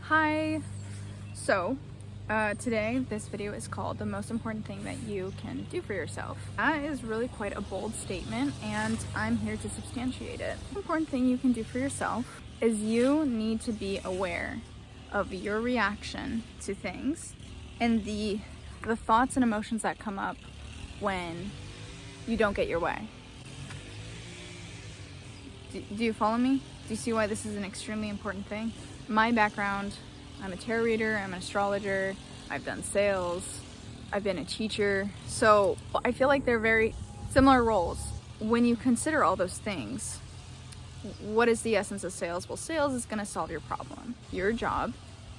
Hi! So, today this video is called the most important thing that you can do for yourself. That is really quite a bold statement and I'm here to substantiate it. The important thing you can do for yourself is you need to be aware of your reaction to things and the thoughts and emotions that come up when you don't get your way. Do you follow me? Do you see why this is an extremely important thing? My background, I'm a tarot reader, I'm an astrologer, I've done sales, I've been a teacher, so I feel like they're very similar roles. When you consider all those things, what is the essence of sales? Well, sales is going to solve your problem. Your job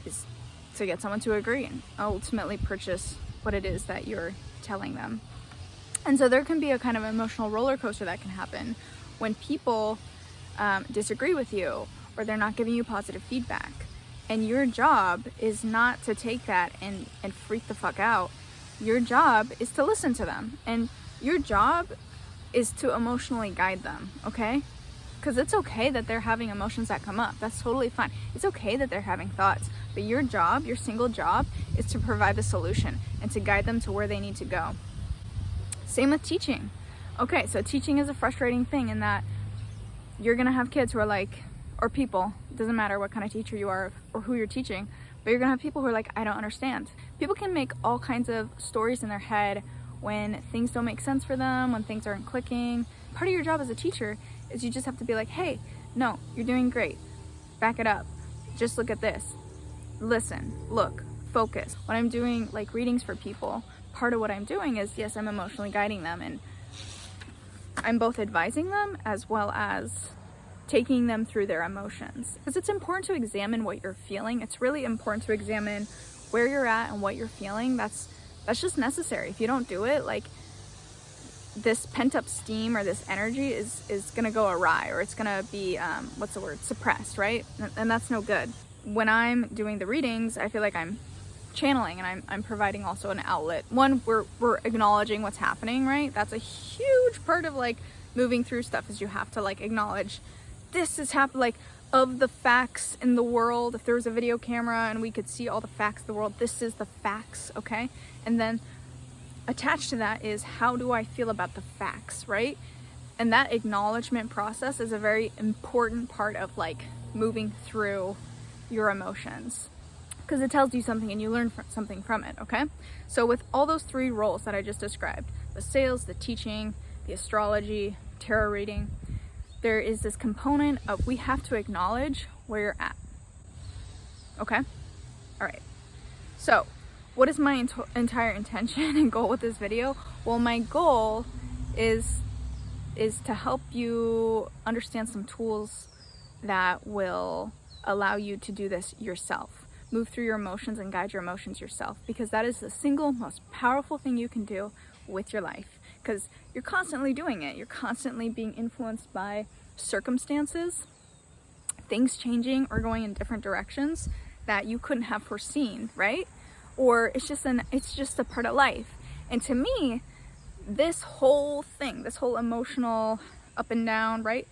is to get someone to agree and ultimately purchase what it is that you're telling them. And so there can be a kind of emotional roller coaster that can happen when people disagree with you or they're not giving you positive feedback. And your job is not to take that and freak the fuck out. Your job is to listen to them. And your job is to emotionally guide them, okay? Because it's okay that they're having emotions that come up. That's totally fine. It's okay that they're having thoughts. But your job, your single job, is to provide the solution and to guide them to where they need to go. Same with teaching. Okay, so teaching is a frustrating thing in that you're gonna have kids who are like, or people, it doesn't matter what kind of teacher you are or who you're teaching, but you're gonna have people who are like, I don't understand. People can make all kinds of stories in their head when things don't make sense for them, when things aren't clicking. Part of your job as a teacher is you just have to be like, hey, no, you're doing great. Back it up. Just look at this. Listen, look, focus. When I'm doing like readings for people, part of what I'm doing is, yes, I'm emotionally guiding them and I'm both advising them as well as taking them through their emotions. Because it's important to examine what you're feeling. It's really important to examine where you're at and what you're feeling. That's just necessary. If you don't do it, like this pent up steam or this energy is gonna go awry, or it's gonna be, suppressed, right? And that's no good. When I'm doing the readings, I feel like I'm channeling and I'm providing also an outlet. One, we're acknowledging what's happening, right? That's a huge part of like moving through stuff, is you have to like acknowledge this is happening, like of the facts in the world. If there was a video camera and we could see all the facts of the world, this is the facts, okay? And then attached to that is, how do I feel about the facts, right? And that acknowledgement process is a very important part of like moving through your emotions, because it tells you something and you learn something from it, okay? So with all those three roles that I just described, the sales, the teaching, the astrology, tarot reading, there is this component of we have to acknowledge where you're at, okay? All right, so what is my entire intention and goal with this video? Well, my goal is to help you understand some tools that will allow you to do this yourself. Move through your emotions and guide your emotions yourself, because that is the single most powerful thing you can do with your life, because you're constantly doing it. You're constantly being influenced by circumstances, things changing or going in different directions that you couldn't have foreseen, right? Or it's just a part of life. And to me, this whole thing, this whole emotional up and down, right?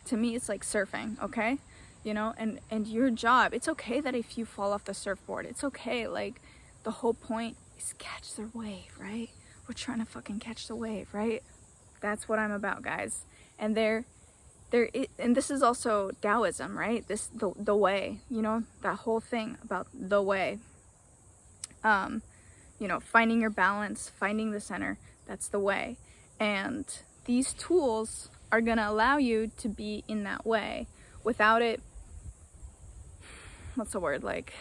To me, it's like surfing, okay? You know, and your job, it's okay that if you fall off the surfboard, it's okay. Like, the whole point is catch the wave, right? We're trying to fucking catch the wave, right? That's what I'm about, guys. And and this is also Taoism, right? The way, you know, that whole thing about the way. You know, finding your balance, finding the center, that's the way. And these tools are gonna allow you to be in that way without it, what's the word, like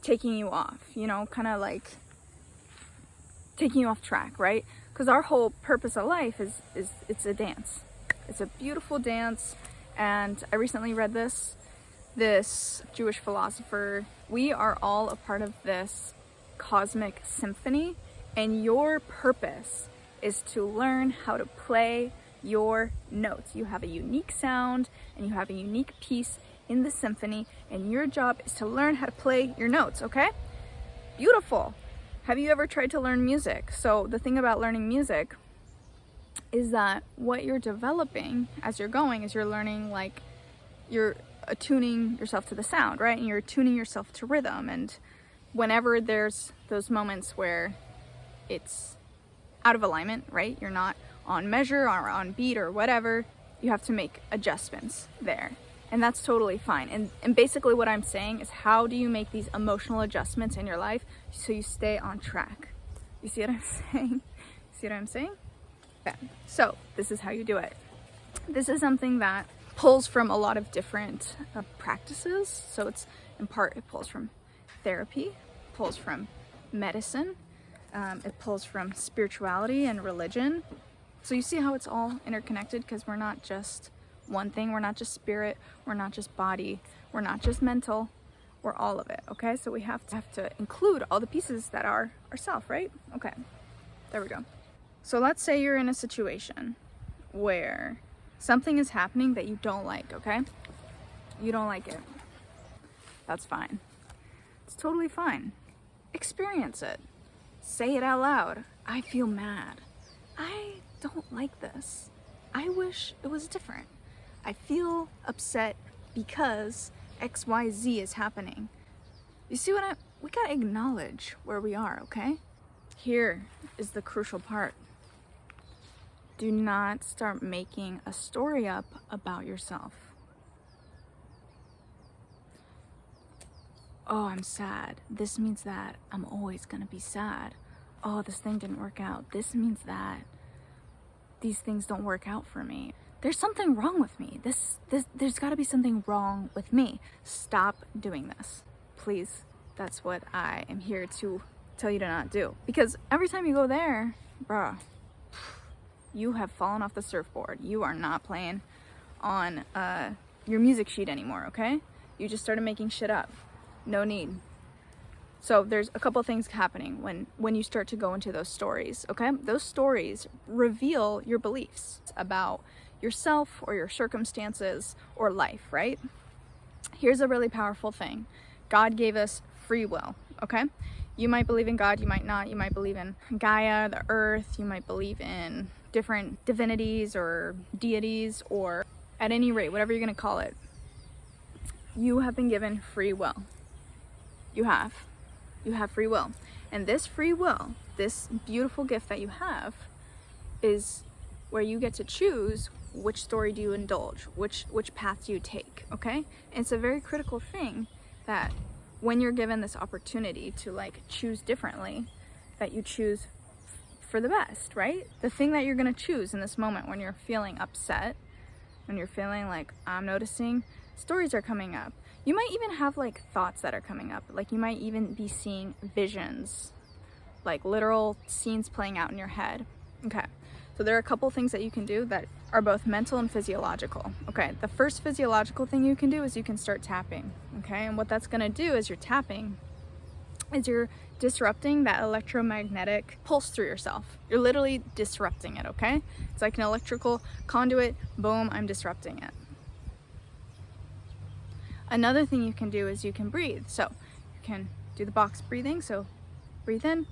taking you off, you know, kind of like taking you off track, right? Because our whole purpose of life is it's a dance. It's a beautiful dance. And I recently read this Jewish philosopher. We are all a part of this cosmic symphony, and your purpose is to learn how to play your notes. You have a unique sound and you have a unique piece in the symphony, and your job is to learn how to play your notes, okay? Beautiful. Have you ever tried to learn music? So the thing about learning music is that what you're developing as you're going is you're learning, like, you're attuning yourself to the sound, right? And you're attuning yourself to rhythm. And whenever there's those moments where it's out of alignment, right? You're not on measure or on beat or whatever, you have to make adjustments there. And that's totally fine. And basically what I'm saying is, how do you make these emotional adjustments in your life so you stay on track? You see what I'm saying? See what I'm saying? Okay. So this is how you do it. This is something that pulls from a lot of different practices. So it's in part, it pulls from therapy, pulls from medicine, it pulls from spirituality and religion. So you see how it's all interconnected, because we're not just one thing. We're not just spirit. We're not just body. We're not just mental. We're all of it, okay? So we have to include all the pieces that are ourself, right? Okay, there we go. So let's say you're in a situation where something is happening that you don't like, okay? You don't like it. That's fine. It's totally fine. Experience it. Say it out loud. I feel mad. I don't like this. I wish it was different. I feel upset because XYZ is happening. You see what we gotta acknowledge where we are, okay? Here is the crucial part. Do not start making a story up about yourself. Oh, I'm sad. This means that I'm always gonna be sad. Oh, this thing didn't work out. This means that these things don't work out for me. There's something wrong with me. There's gotta be something wrong with me. Stop doing this, please. That's what I am here to tell you to not do. Because every time you go there, bruh, you have fallen off the surfboard. You are not playing on your music sheet anymore, okay? You just started making shit up. No need. So there's a couple things happening when you start to go into those stories, okay? Those stories reveal your beliefs about yourself or your circumstances or life, right? Here's a really powerful thing. God gave us free will, okay? You might believe in God, you might not. You might believe in Gaia, the earth. You might believe in different divinities or deities, or at any rate, whatever you're gonna call it. You have been given free will. You have free will. And this free will, this beautiful gift that you have, is where you get to choose which story do you indulge, which path do you take, okay? And it's a very critical thing that when you're given this opportunity to like choose differently, that you choose for the best, right? The thing that you're gonna choose in this moment when you're feeling upset, when you're feeling like, I'm noticing stories are coming up. You might even have like thoughts that are coming up. Like you might even be seeing visions, like literal scenes playing out in your head. Okay, so there are a couple things that you can do that are both mental and physiological. Okay, the first physiological thing you can do is you can start tapping. Okay, and what that's gonna do is you're tapping, is you're disrupting that electromagnetic pulse through yourself. You're literally disrupting it, okay? It's like an electrical conduit, boom, I'm disrupting it. Another thing you can do is you can breathe. So you can do the box breathing. So breathe in,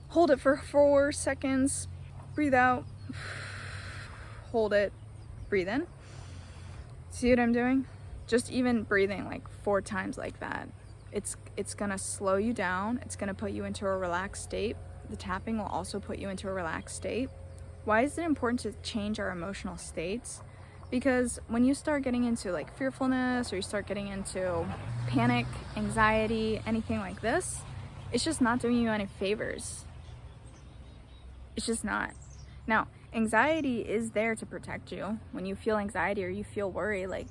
hold it for 4 seconds, breathe out, hold it, breathe in. See what I'm doing? Just even breathing like 4 times like that. It's gonna slow you down. It's gonna put you into a relaxed state. The tapping will also put you into a relaxed state. Why is it important to change our emotional states? Because when you start getting into like fearfulness, or you start getting into panic, anxiety, anything like this, it's just not doing you any favors. It's just not. Now, anxiety is there to protect you. When you feel anxiety or you feel worry, like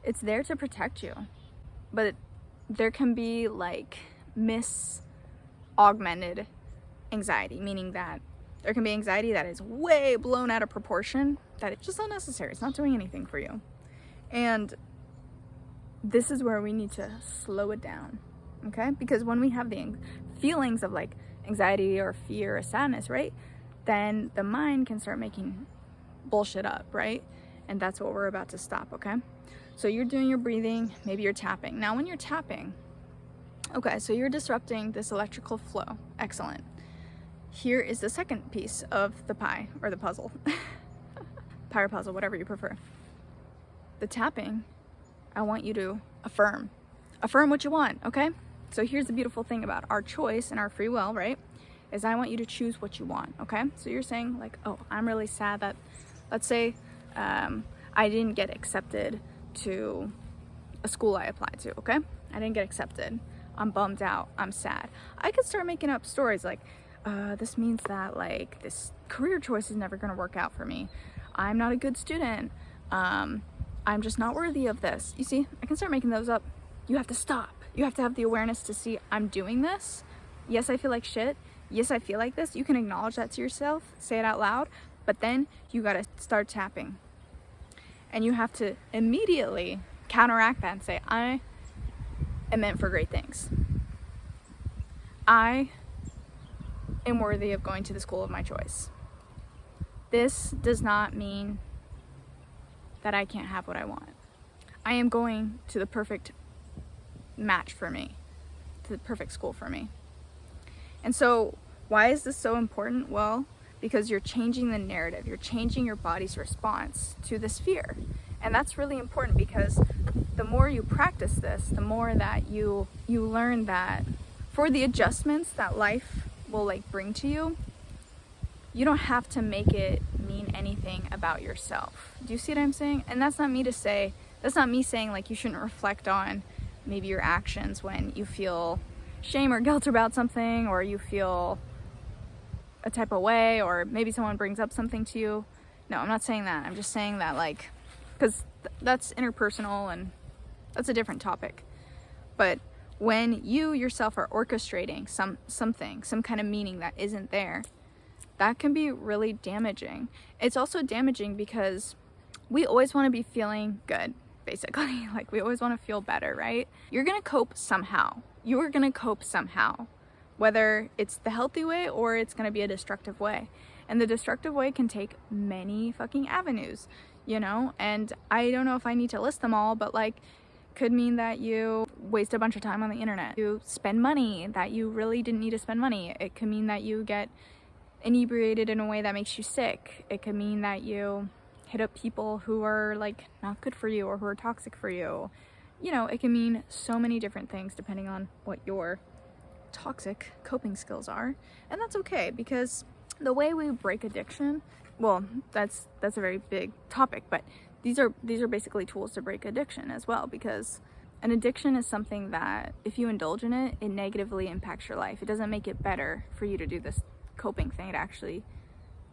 it's there to protect you. But there can be like augmented anxiety, meaning that there can be anxiety that is way blown out of proportion, that it's just unnecessary. It's not doing anything for you. And this is where we need to slow it down, okay? Because when we have the feelings of like anxiety or fear or sadness, right? Then the mind can start making bullshit up, right? And that's what we're about to stop, okay? So you're doing your breathing, maybe you're tapping. Now when you're tapping, okay, so you're disrupting this electrical flow. Excellent. Here is the second piece of the pie, or the puzzle. Pie or puzzle, whatever you prefer. The tapping I want you to affirm what you want, okay? So here's the beautiful thing about our choice and our free will, right? Is I want you to choose what you want, okay? So you're saying like, oh, I'm really sad that, let's say, I didn't get accepted to a school I applied to, okay? I didn't get accepted. I'm bummed out. I'm sad. I could start making up stories like, this means that like this career choice is never gonna work out for me. I'm not a good student. I'm just not worthy of this. You see, I can start making those up. You have to stop. You have to have the awareness to see, I'm doing this. Yes, I feel like shit. Yes, I feel like this. You can acknowledge that to yourself, say it out loud, but then you gotta start tapping. And you have to immediately counteract that and say, I am meant for great things. I am worthy of going to the school of my choice. This does not mean that I can't have what I want. I am going to the perfect match for me, to the perfect school for me. And so why is this so important? Well, because you're changing the narrative, you're changing your body's response to this fear. And that's really important because the more you practice this, the more that you learn that for the adjustments that life will like bring to you, you don't have to make it mean anything about yourself. Do you see what I'm saying? And that's not me saying like you shouldn't reflect on maybe your actions when you feel shame or guilt about something, or you feel a type of way, or maybe someone brings up something to you. No, I'm not saying that. I'm just saying that like, because that's interpersonal and that's a different topic. But when you yourself are orchestrating something, some kind of meaning that isn't there, that can be really damaging. It's also damaging because we always want to be feeling good, basically. Like we always want to feel better, right? You're gonna cope somehow. You are gonna cope somehow, whether it's the healthy way or it's gonna be a destructive way. And the destructive way can take many fucking avenues, you know? And I don't know if I need to list them all, but like, could mean that you waste a bunch of time on the internet. You spend money that you really didn't need to spend money. It could mean that you get inebriated in a way that makes you sick. It could mean that you hit up people who are like not good for you or who are toxic for you. You know, it can mean so many different things depending on what your toxic coping skills are. And that's okay, because the way we break addiction, well, that's a very big topic, but these are basically tools to break addiction as well, because an addiction is something that if you indulge in it, it negatively impacts your life. It doesn't make it better for you to do this coping thing. It actually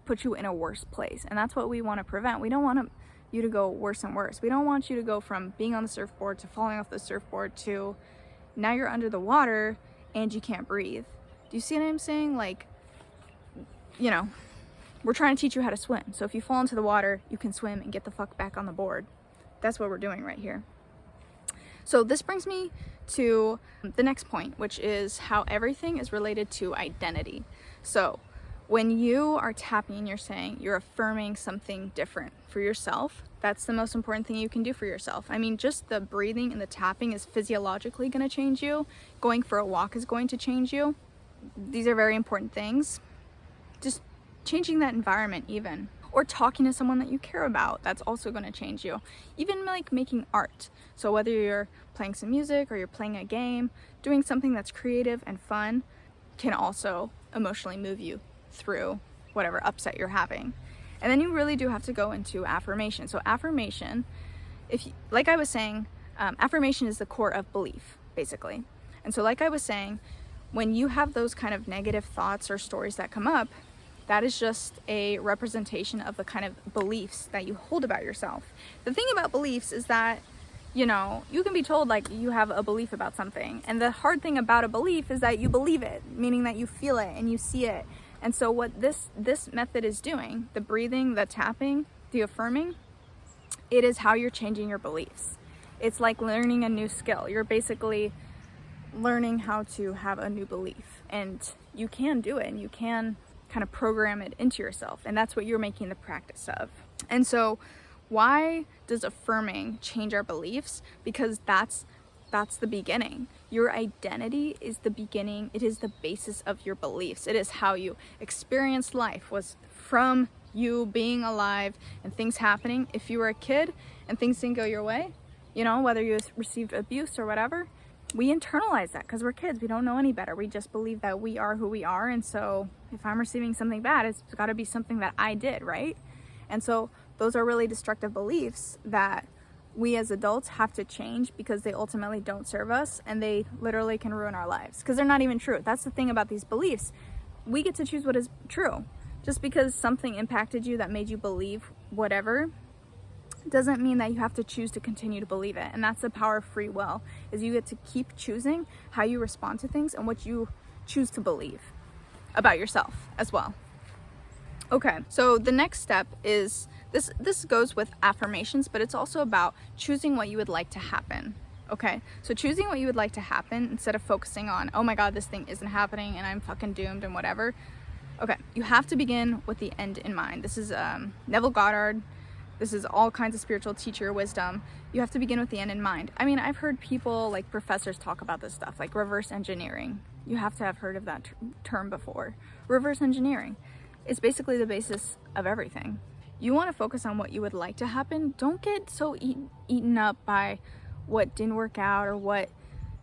puts you in a worse place. And that's what we want to prevent. We don't want you to go worse and worse. We don't want you to go from being on the surfboard to falling off the surfboard to now you're under the water and you can't breathe. Do you see what I'm saying? Like, you know, we're trying to teach you how to swim. So if you fall into the water, you can swim and get the fuck back on the board. That's what we're doing right here. So this brings me to the next point, which is how everything is related to identity. So when you are tapping, you're saying, you're affirming something different for yourself. That's the most important thing you can do for yourself. I mean, just the breathing and the tapping is physiologically going to change you. Going for a walk is going to change you. These are very important things. Just changing that environment even. Or talking to someone that you care about, that's also going to change you. Even like making art. So whether you're playing some music or you're playing a game, doing something that's creative and fun can also emotionally move you through whatever upset you're having. And then you really do have to go into affirmation. So affirmation, like I was saying, affirmation is the core of belief, basically. And so like I was saying, when you have those kind of negative thoughts or stories that come up, that is just a representation of the kind of beliefs that you hold about yourself. The thing about beliefs is that, you know, you can be told like you have a belief about something. And the hard thing about a belief is that you believe it, meaning that you feel it and you see it. And so what this method is doing, the breathing, the tapping, the affirming, it is how you're changing your beliefs. It's like learning a new skill. You're basically learning how to have a new belief. And you can do it, and you can kind of program it into yourself. And that's what you're making the practice of. And so why does affirming change our beliefs? Because that's the beginning. Your identity is the beginning. It is the basis of your beliefs. It is how you experienced life, was from you being alive and things happening. If you were a kid and things didn't go your way, you know, whether you received abuse or whatever, we internalize that because we're kids. We don't know any better. We just believe that we are who we are. And so if I'm receiving something bad, it's got to be something that I did, right? And so those are really destructive beliefs that we as adults have to change because they ultimately don't serve us, and they literally can ruin our lives because they're not even true. That's the thing about these beliefs. We get to choose what is true. Just because something impacted you that made you believe whatever doesn't mean that you have to choose to continue to believe it. And that's the power of free will, is you get to keep choosing how you respond to things and what you choose to believe about yourself as well. Okay, so the next step is this goes with affirmations, but it's also about choosing what you would like to happen. Okay, so choosing what you would like to happen instead of focusing on, oh my god, this thing isn't happening and I'm fucking doomed and whatever. Okay, you have to begin with the end in mind. This is Neville Goddard. This is all kinds of spiritual teacher wisdom. You have to begin with the end in mind. I mean, I've heard people like professors talk about this stuff, like reverse engineering. You have to have heard of that term before. Reverse engineering. It's basically the basis of everything. You want to focus on what you would like to happen. Don't get so eaten up by what didn't work out or what,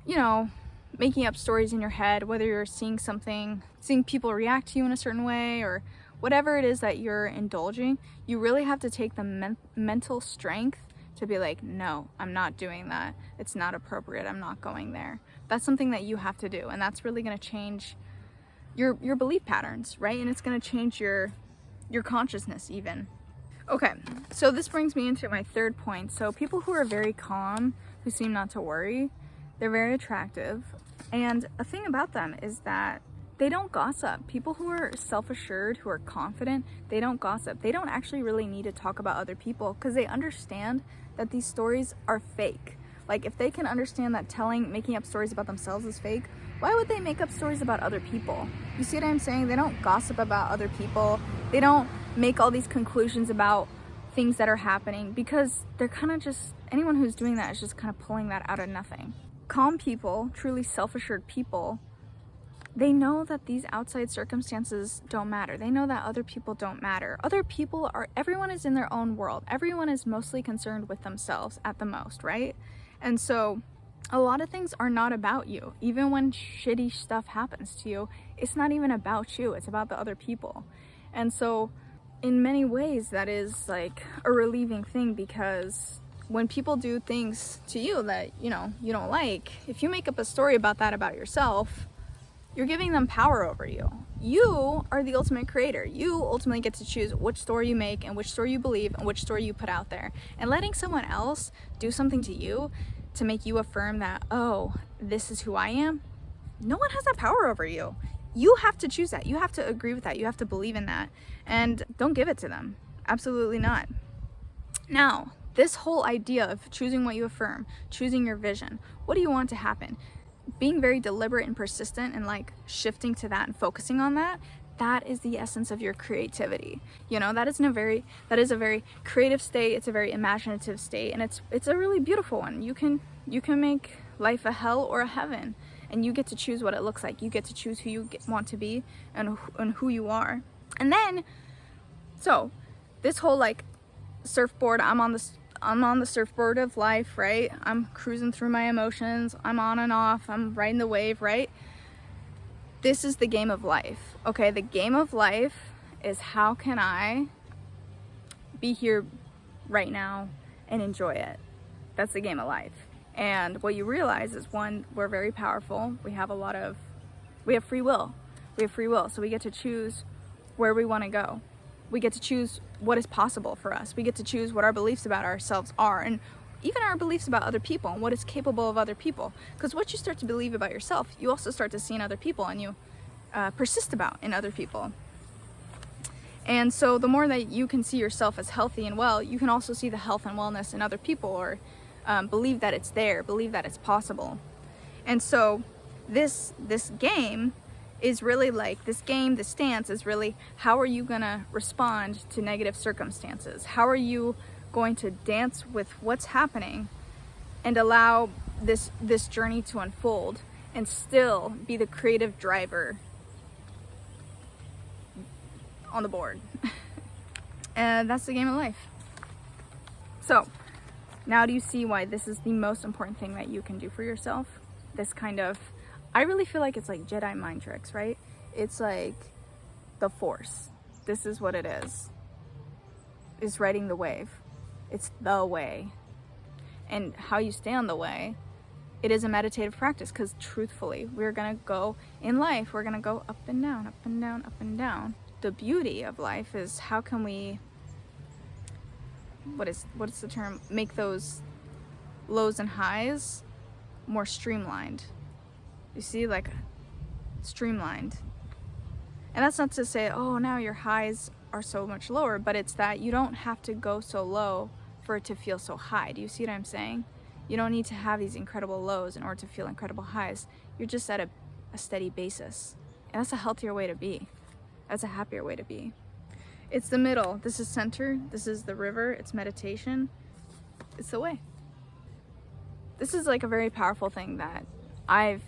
you know, making up stories in your head, whether you're seeing something, seeing people react to you in a certain way, or whatever it is that you're indulging. You really have to take the mental strength to be like, no, I'm not doing that. It's not appropriate. I'm not going there. That's something that you have to do. And that's really going to change your belief patterns, right? And it's going to change your consciousness even. Okay, so this brings me into my third point. So people who are very calm, who seem not to worry, they're very attractive. And a thing about them is that they don't gossip. People who are self-assured, who are confident, they don't gossip. They don't actually really need to talk about other people because they understand that these stories are fake. Like, if they can understand that making up stories about themselves is fake, why would they make up stories about other people? You see what I'm saying? They don't gossip about other people. They don't make all these conclusions about things that are happening because they're kind of just, anyone who's doing that is just kind of pulling that out of nothing. Calm people, truly self-assured people, they know that these outside circumstances don't matter. They know that other people don't matter. Everyone is in their own world. Everyone is mostly concerned with themselves at the most, right? And so a lot of things are not about you. Even when shitty stuff happens to you, it's not even about you. It's about the other people. And so in many ways, that is like a relieving thing, because when people do things to you that, you know, you don't like, if you make up a story about that about yourself, you're giving them power over you. You are the ultimate creator. You ultimately get to choose which story you make and which story you believe and which story you put out there. And letting someone else do something to you to make you affirm that, oh, this is who I am, no one has that power over you. You have to choose that. You have to agree with that. You have to believe in that. And don't give it to them. Absolutely not. Now, this whole idea of choosing what you affirm, choosing your vision, what do you want to happen? Being very deliberate and persistent and like shifting to that and focusing on that, that is the essence of your creativity. You know, that is a very creative state. It's a very imaginative state, and it's a really beautiful one. You can make life a hell or a heaven, and you get to choose what it looks like. You get to choose who you want to be and who you are. And then, so this whole like surfboard, I'm on the surfboard of life, right? I'm cruising through my emotions. I'm on and off. I'm riding the wave, right? This is the game of life. Okay, the game of life is, how can I be here right now and enjoy it? That's the game of life. And what you realize is, one, we're very powerful. We have free will. We have free will. So we get to choose where we want to go. We get to choose what is possible for us. We get to choose what our beliefs about ourselves are, and even our beliefs about other people and what is capable of other people. Because what you start to believe about yourself, you also start to see in other people, and you persist about in other people. And so the more that you can see yourself as healthy and well, you can also see the health and wellness in other people, or believe that it's there, believe that it's possible. And so this game is really like, this stance is really, how are you gonna respond to negative circumstances? How are you going to dance with what's happening and allow this journey to unfold and still be the creative driver on the board? And that's the game of life. So Now do you see why this is the most important thing that you can do for yourself? This kind of, I really feel like it's like Jedi mind tricks, right? It's like the Force. This is what it is. It's riding the wave. It's the way. And how you stay on the way, it is a meditative practice, because truthfully, we're gonna go in life, we're gonna go up and down, up and down, up and down. The beauty of life is how can we, what's the term? Make those lows and highs more streamlined. You see, like streamlined. And that's not to say, oh, now your highs are so much lower, but it's that you don't have to go so low for it to feel so high. Do you see what I'm saying? You don't need to have these incredible lows in order to feel incredible highs. You're just at a steady basis. And that's a healthier way to be. That's a happier way to be. It's the middle. This is center. This is the river. It's meditation. It's the way. This is like a very powerful thing that I've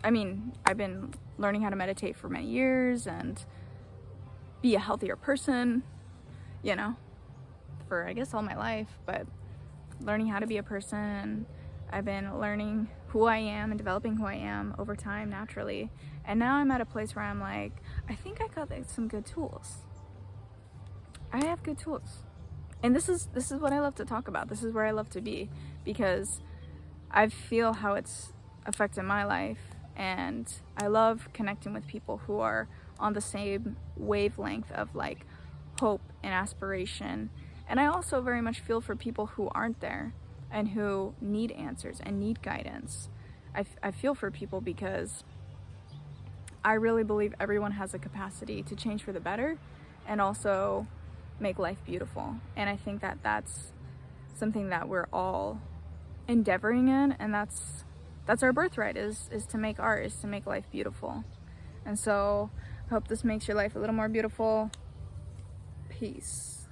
been learning how to meditate for many years and be a healthier person, you know, for I guess all my life, but learning how to be a person. I've been learning who I am and developing who I am over time naturally. And now I'm at a place where I'm like, I think I got like some good tools. I have good tools. And this is what I love to talk about. This is where I love to be, because I feel how it's affected my life, and I love connecting with people who are on the same wavelength of like hope and aspiration. And I also very much feel for people who aren't there and who need answers and need guidance. I feel for people because I really believe everyone has a capacity to change for the better and also make life beautiful. And I think that that's something that we're all endeavoring in, and that's our birthright, is to make art, is to make life beautiful. And so I hope this makes your life a little more beautiful. Peace.